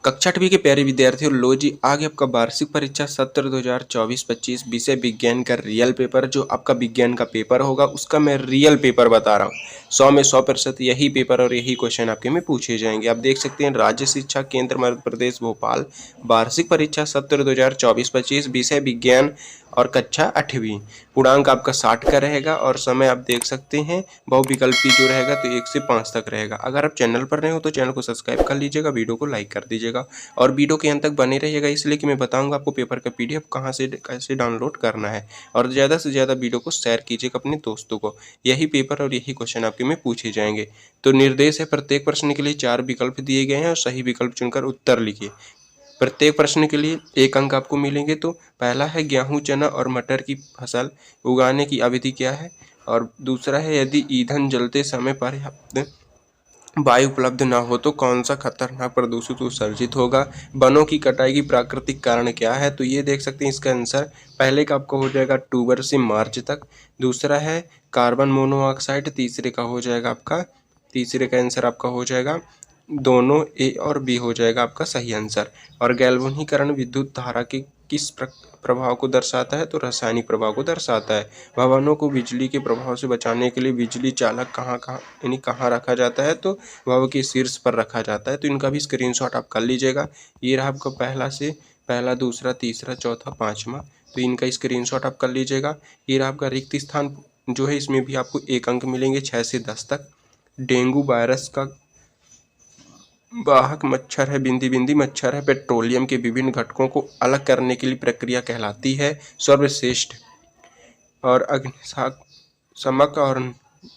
कक्षा 8वीं के प्यारे विद्यार्थियों, लो जी आगे आपका वार्षिक परीक्षा सत्र 2024-25 विषय विज्ञान का रियल पेपर, जो आपका विज्ञान का पेपर होगा उसका मैं रियल पेपर बता रहा हूँ। 100 में 100% यही पेपर और यही क्वेश्चन आपके में पूछे जाएंगे। आप देख सकते हैं राज्य शिक्षा केंद्र मध्य प्रदेश भोपाल, वार्षिक परीक्षा सत्र 2024-25 विषय विज्ञान और कक्षा 8वीं। पूर्णांक आपका 60 का रहेगा और समय आप देख सकते हैं बहुविकल्पी जो रहेगा तो 1 से 5 तक रहेगा। अगर आप चैनल पर नए हो तो चैनल को सब्सक्राइब कर लीजिएगा, वीडियो को लाइक कर दीजिएगा और वीडियो के अंत तक बने रहिएगा, इसलिए कि मैं बताऊंगा आपको पेपर का PDF कहाँ से कैसे डाउनलोड करना है। और ज़्यादा से ज़्यादा वीडियो को शेयर कीजिएगा अपने दोस्तों को। यही पेपर और यही क्वेश्चन आपके में पूछे जाएंगे। तो निर्देश है, प्रत्येक प्रश्न के लिए 4 विकल्प दिए गए हैं और सही विकल्प चुनकर उत्तर लिखिए। प्रत्येक प्रश्न के लिए 1 अंक आपको मिलेंगे। तो पहला है गेहूं, चना और मटर की फसल उगाने की अवधि क्या है। और दूसरा है यदि ईंधन जलते समय पर्याप्त वायु उपलब्ध न हो तो कौन सा खतरनाक प्रदूषित उत्सर्जित होगा। वनों की कटाई की प्राकृतिक कारण क्या है। तो ये देख सकते हैं इसका आंसर पहले का आपका हो जाएगा अक्टूबर से मार्च तक। दूसरा है कार्बन मोनोऑक्साइड। तीसरे का आंसर आपका हो जाएगा दोनों A और B हो जाएगा आपका सही आंसर। और गैल्वेनीकरण विद्युत धारा के किस प्रभाव को दर्शाता है। तो रासायनिक प्रभाव को दर्शाता है। भवनों को बिजली के प्रभाव से बचाने के लिए बिजली चालक कहाँ रखा जाता है। तो भवन के शीर्ष पर रखा जाता है। तो इनका भी स्क्रीनशॉट आप कर लीजिएगा। ये रहा आपका पहला, दूसरा, तीसरा, चौथा, पाँचवा। तो इनका स्क्रीनशॉट आप कर लीजिएगा। ये रहा आपका रिक्त स्थान जो है, इसमें भी आपको 1 अंक मिलेंगे 6 से 10 तक। डेंगू वायरस का वाहक मच्छर है बिंदी बिंदी मच्छर है। पेट्रोलियम के विभिन्न घटकों को अलग करने के लिए प्रक्रिया कहलाती है सर्वश्रेष्ठ। और अग्निशामक। और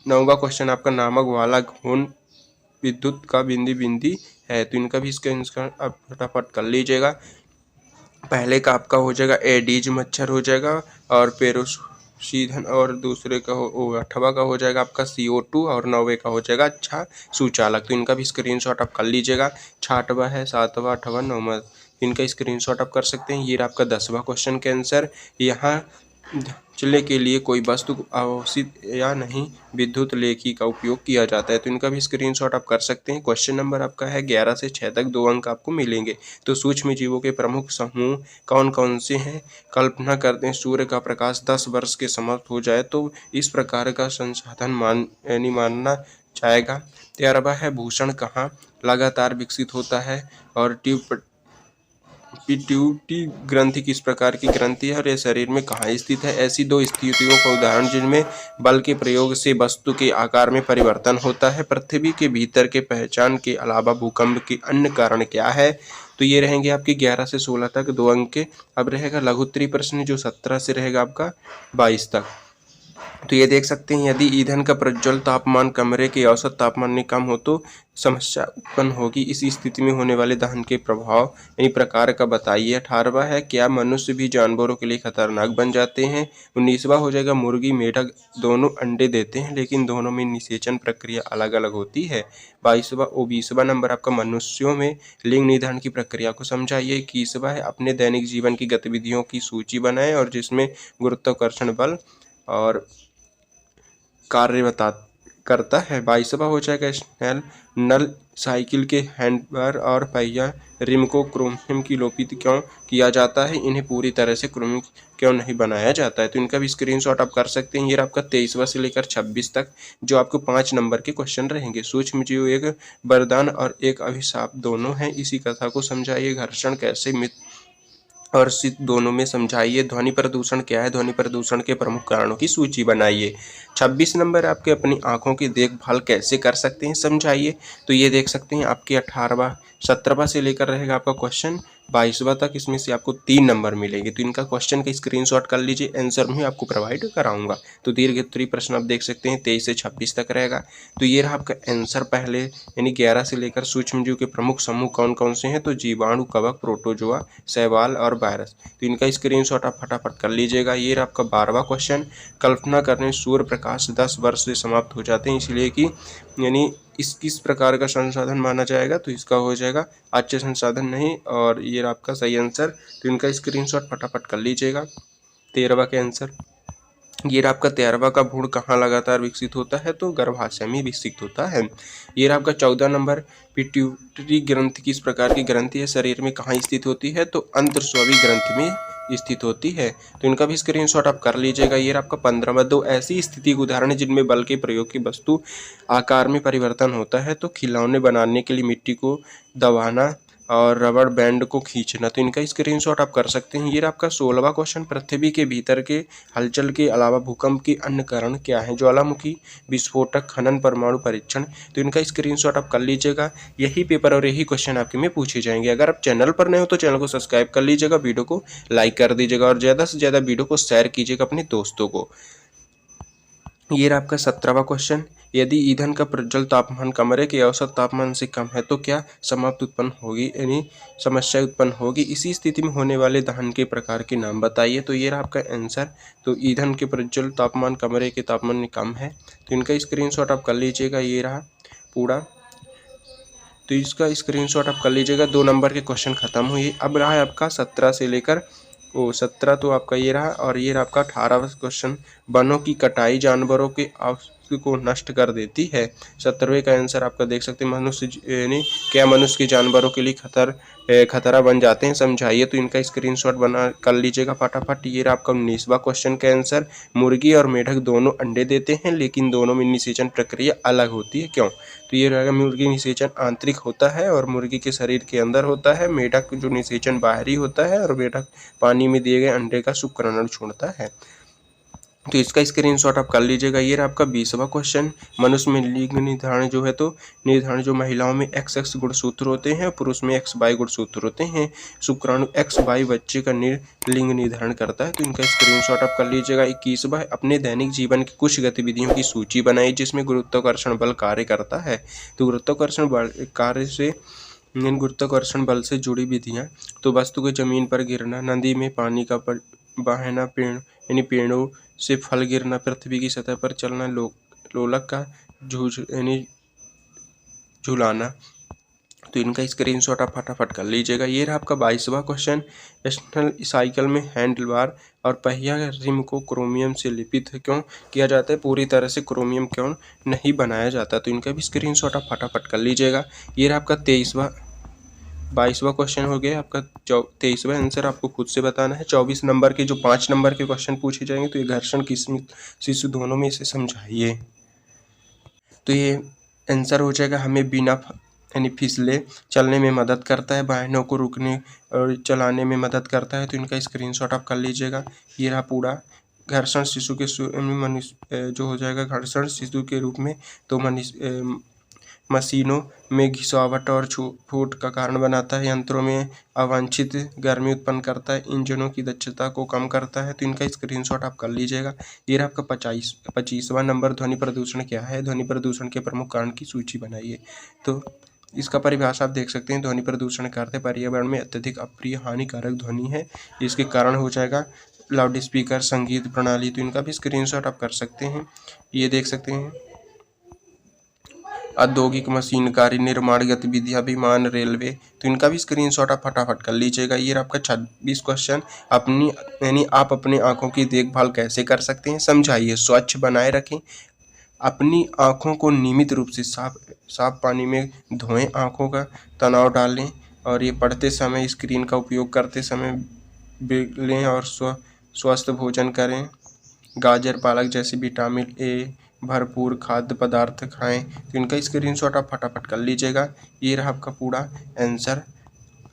9वां क्वेश्चन आपका नामक वाला घून विद्युत का बिंदी बिंदी है। तो इनका भी इसका आप फटाफट कर लीजिएगा। पहले का आपका हो जाएगा एडीज मच्छर हो जाएगा और पेरोसीधन, और दूसरे का 8वां का हो जाएगा आपका CO2 और 9वें का हो जाएगा अच्छा सुचालक। तो इनका भी स्क्रीनशॉट आप कर लीजिएगा। 6वां है, 7वां, 8वां, 9वां, इनका स्क्रीनशॉट आप कर सकते हैं। ये आपका 10वां क्वेश्चन के आंसर। यहाँ चलने के लिए कोई वस्तु अवशित या नहीं विद्युत लेखी का उपयोग किया जाता है। तो इनका भी स्क्रीनशॉट आप कर सकते हैं। क्वेश्चन नंबर आपका है 11 से 6 तक, 2 अंक आपको मिलेंगे। तो सूक्ष्म जीवों के प्रमुख समूह कौन कौन से हैं। कल्पना करते हैं सूर्य का प्रकाश 10 वर्ष के समाप्त हो जाए तो इस प्रकार का संसाधन मानना जाएगा। 13वां है भूषण कहाँ लगातार विकसित होता है। और पिट्यूटरी ग्रंथि किस प्रकार की ग्रंथि है और यह शरीर में कहाँ स्थित है। ऐसी 2 स्थितियों का उदाहरण जिनमें बल के प्रयोग से वस्तु के आकार में परिवर्तन होता है। पृथ्वी के भीतर के पहचान के अलावा भूकंप के अन्य कारण क्या है। तो ये रहेंगे आपके 11 से 16 तक 2 अंक के। अब रहेगा लघुत्तरी प्रश्न जो 17 से रहेगा आपका 22 तक। तो ये देख सकते हैं यदि ईंधन का प्रज्वल तापमान कमरे के औसत तापमान में कम हो तो समस्या उत्पन्न होगी। इस स्थिति में होने वाले दहन के प्रभाव यानी प्रकार का बताइए। 18वां है क्या मनुष्य भी जानवरों के लिए खतरनाक बन जाते हैं। 19वां हो जाएगा मुर्गी मेढक दोनों अंडे देते हैं लेकिन दोनों में निषेचन प्रक्रिया अलग अलग होती है। 20वां नंबर आपका मनुष्यों में लिंग निर्धारण की प्रक्रिया को समझाइए। 21वां है अपने दैनिक जीवन की गतिविधियों की सूची बनाएं और जिसमें गुरुत्वाकर्षण बल और कार्य करता है। 22वां हो जाएगा स्नेल नल साइकिल के हैंडबार और पहिया रिम को क्रोमियम की लोपित क्यों किया जाता है। इन्हें पूरी तरह से क्रोमियम क्यों नहीं बनाया जाता है। तो इनका भी स्क्रीनशॉट आप कर सकते हैं। ये आपका 23वां से लेकर 26 तक जो आपको 5 नंबर के क्वेश्चन रहेंगे। सूक्ष्म जीव एक वरदान और एक अभिशाप दोनों हैं, इसी कथा को समझाइए। घर्षण कैसे मित्र और शीत दोनों में समझाइए। ध्वनि प्रदूषण क्या है। ध्वनि प्रदूषण के प्रमुख कारणों की सूची बनाइए। 26 नंबर आपके अपनी आंखों की देखभाल कैसे कर सकते हैं समझाइए। तो ये देख सकते हैं आपके 18वां 17वां से लेकर रहेगा आपका क्वेश्चन 22वां तक, इसमें से आपको 3 नंबर मिलेंगे। तो इनका क्वेश्चन का स्क्रीनशॉट कर लीजिए, आंसर मैं आपको प्रोवाइड कराऊंगा। तो दीर्घ उत्तरीय प्रश्न आप देख सकते हैं 23 से 26 तक रहेगा। तो ये रहा आपका आंसर पहले यानी 11 से लेकर सूक्ष्म जीव के प्रमुख समूह कौन कौन से हैं। तो जीवाणु, कवक, प्रोटोजोआ, शैवाल और वायरस। तो इनका स्क्रीनशॉट आप फटाफट कर लीजिएगा। ये रहा आपका 12वां क्वेश्चन। कल्पना करने सूर्य प्रकाश 10 वर्ष से समाप्त हो जाते हैं इसलिए कि यानी इस किस प्रकार का संसाधन माना जाएगा। तो इसका हो जाएगा अच्छे संसाधन नहीं, और ये आपका सही आंसर। तो इनका स्क्रीनशॉट फटाफट कर लीजिएगा। 13वां के आंसर। ये रहा आपका 13वां का भ्रूण कहाँ लगातार विकसित होता है, तो गर्भाशय में विकसित होता है। ये रहा आपका 14 नंबर, पिट्यूटरी ग्रंथि किस प्रकार की ग्रंथि है, शरीर में कहाँ स्थित होती है, तो अंतःस्रावी ग्रंथि में स्थित होती है। तो इनका भी स्क्रीनशॉट आप कर लीजिएगा। ये रहा आपका 15वां, दो ऐसी स्थिति के उदाहरण जिनमें बल के प्रयोग की वस्तु आकार में परिवर्तन होता है, तो खिलौने बनाने के लिए मिट्टी को दबाना और रबड़ बैंड को खींचना। तो इनका स्क्रीनशॉट आप कर सकते हैं। ये रहा आपका 16वां क्वेश्चन, पृथ्वी के भीतर के हलचल के अलावा भूकंप के अन्य कारण क्या है, ज्वालामुखी, विस्फोटक, खनन, परमाणु परीक्षण। तो इनका स्क्रीनशॉट आप कर लीजिएगा। यही पेपर और यही क्वेश्चन आपके में पूछे जाएंगे। अगर आप चैनल पर नए हो तो चैनल को सब्सक्राइब कर लीजिएगा, वीडियो को लाइक कर दीजिएगा और ज़्यादा से ज़्यादा वीडियो को शेयर कीजिएगा अपने दोस्तों को। ये रहा आपका 17वां क्वेश्चन, यदि ईंधन का प्रज्वल तापमान कमरे के औसत तापमान से कम है तो क्या समाप्त उत्पन्न होगी, यानी समस्या उत्पन्न होगी। इसी स्थिति में होने वाले दहन के प्रकार के नाम बताइए। तो ये रहा आपका आंसर। तो ईंधन के प्रज्वल तापमान कमरे के तापमान में कम है, तो इनका स्क्रीनशॉट आप कर लीजिएगा। ये रहा पूरा, तो इसका स्क्रीनशॉट आप कर लीजिएगा। 2 नंबर के क्वेश्चन खत्म हुए। अब रहा है आपका 17 से लेकर 17 तो आपका ये रहा, और ये रहा आपका 18वां क्वेश्चन, वनों की कटाई जानवरों के आवास को नष्ट कर देती है। 17वें का आंसर आपका देख सकते हैं, मनुष्य यानी क्या मनुष्य के जानवरों के लिए खतरा बन जाते हैं, समझाइए। तो इनका स्क्रीनशॉट बना कर लीजिएगा फटाफट। ये रहा आपका 19वां क्वेश्चन का आंसर, मुर्गी और मेढक दोनों अंडे देते हैं लेकिन दोनों में निषेचन प्रक्रिया अलग होती है, क्यों। तो ये रहेगा, मुर्गी निषेचन आंतरिक होता है और मुर्गी के शरीर के अंदर होता है। मेढक जो निषेचन बाहरी होता है और मेढक पानी में दिए गए अंडे का शुक्राणु छोड़ता है। तो इसका स्क्रीनशॉट आप कर लीजिएगा। ये रहा आपका 20वां क्वेश्चन, मनुष्य में लिंग निर्धारण जो है, तो निर्धारण जो महिलाओं में XX गुणसूत्र होते हैं, पुरुष में XY गुणसूत्र होते हैं। शुक्राणु XY बच्चे का लिंग निर्धारण करता है। तो इनका स्क्रीनशॉट आप कर लीजिएगा। 21वां, अपने दैनिक जीवन की कुछ गतिविधियों की सूची बनाई जिसमें गुरुत्वाकर्षण बल कार्य करता है। तो गुरुत्वाकर्षण बल कार्य से गुरुत्वाकर्षण बल से जुड़ी विधियाँ, तो वस्तु के जमीन पर गिरना, नदी में पानी का बहना, पेड़ों से फल गिरना, पृथ्वी की सतह पर चलना, लोलक का झुलाना। तो इनका स्क्रीनशॉट आप फटाफट कर लीजिएगा। ये रहा आपका 22वां क्वेश्चन, एक्सटर्नल साइकिल में हैंडल बार और पहिया रिम को क्रोमियम से लेपित क्यों किया जाता है, पूरी तरह से क्रोमियम क्यों नहीं बनाया जाता। तो इनका भी स्क्रीनशॉट आप फटाफट कर लीजिएगा। ये रहा आपका 22वां क्वेश्चन हो गया आपका। 23वां आंसर आपको खुद से बताना है। 24 नंबर के जो 5 नंबर के क्वेश्चन पूछे जाएंगे, तो ये घर्षण की शिशु दोनों में इसे समझाइए। तो ये आंसर हो जाएगा, हमें बिना यानी फिसले चलने में मदद करता है, वाहनों को रुकने और चलाने में मदद करता है। तो इनका स्क्रीनशॉट आप कर लीजिएगा। ये रहा पूरा, घर्षण शिशु के मनुष्य जो हो जाएगा घर्षण शिशु के रूप में, तो मशीनों में घिसावट और फूट का कारण बनाता है, यंत्रों में अवांछित गर्मी उत्पन्न करता है, इंजनों की दक्षता को कम करता है। तो इनका स्क्रीनशॉट आप कर लीजिएगा। ये रहा आपका 25वां नंबर, ध्वनि प्रदूषण क्या है, ध्वनि प्रदूषण के प्रमुख कारण की सूची बनाइए। तो इसका परिभाषा आप देख सकते हैं, ध्वनि प्रदूषण का अर्थ है पर्यावरण में अत्यधिक अप्रिय हानिकारक ध्वनि है, इसके कारण हो जाएगा लाउड स्पीकर, संगीत प्रणाली। तो इनका भी स्क्रीनशॉट आप कर सकते हैं। ये देख सकते हैं, औद्योगिक मशीनकारी, निर्माण गतिविधियां, विमान, रेलवे। तो इनका भी स्क्रीनशॉट आप फटाफट कर लीजिएगा। ये आपका 26 क्वेश्चन, आप अपनी आंखों की देखभाल कैसे कर सकते हैं, समझाइए। स्वच्छ बनाए रखें, अपनी आंखों को नियमित रूप से साफ पानी में धोएं, आंखों का तनाव डालें, और ये पढ़ते समय स्क्रीन का उपयोग करते समय लें, और स्वस्थ भोजन करें। गाजर, पालक जैसे विटामिन ए भरपूर खाद्य पदार्थ खाएं। तो इनका स्क्रीनशॉट आप फटाफट कर लीजिएगा। ये रहा आपका पूरा आंसर।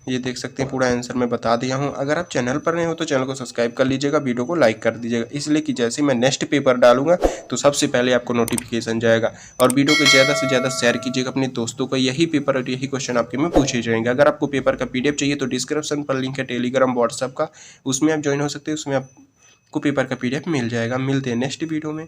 ये देख सकते हैं, पूरा आंसर मैं बता दिया हूँ। अगर आप चैनल पर नए हो तो चैनल को सब्सक्राइब कर लीजिएगा, वीडियो को लाइक कर दीजिएगा, इसलिए कि जैसे मैं नेक्स्ट पेपर डालूंगा तो सबसे पहले आपको नोटिफिकेशन जाएगा। और वीडियो को ज़्यादा से ज़्यादा शेयर कीजिएगा अपने दोस्तों को। यही पेपर और यही क्वेश्चन आपके में पूछे जाएंगे। अगर आपको पेपर का PDF चाहिए तो डिस्क्रिप्शन पर लिंक है टेलीग्राम, व्हाट्सएप का, उसमें आप ज्वाइन हो सकते हैं, उसमें आपको पेपर का PDF मिल जाएगा। मिलते हैं नेक्स्ट वीडियो में।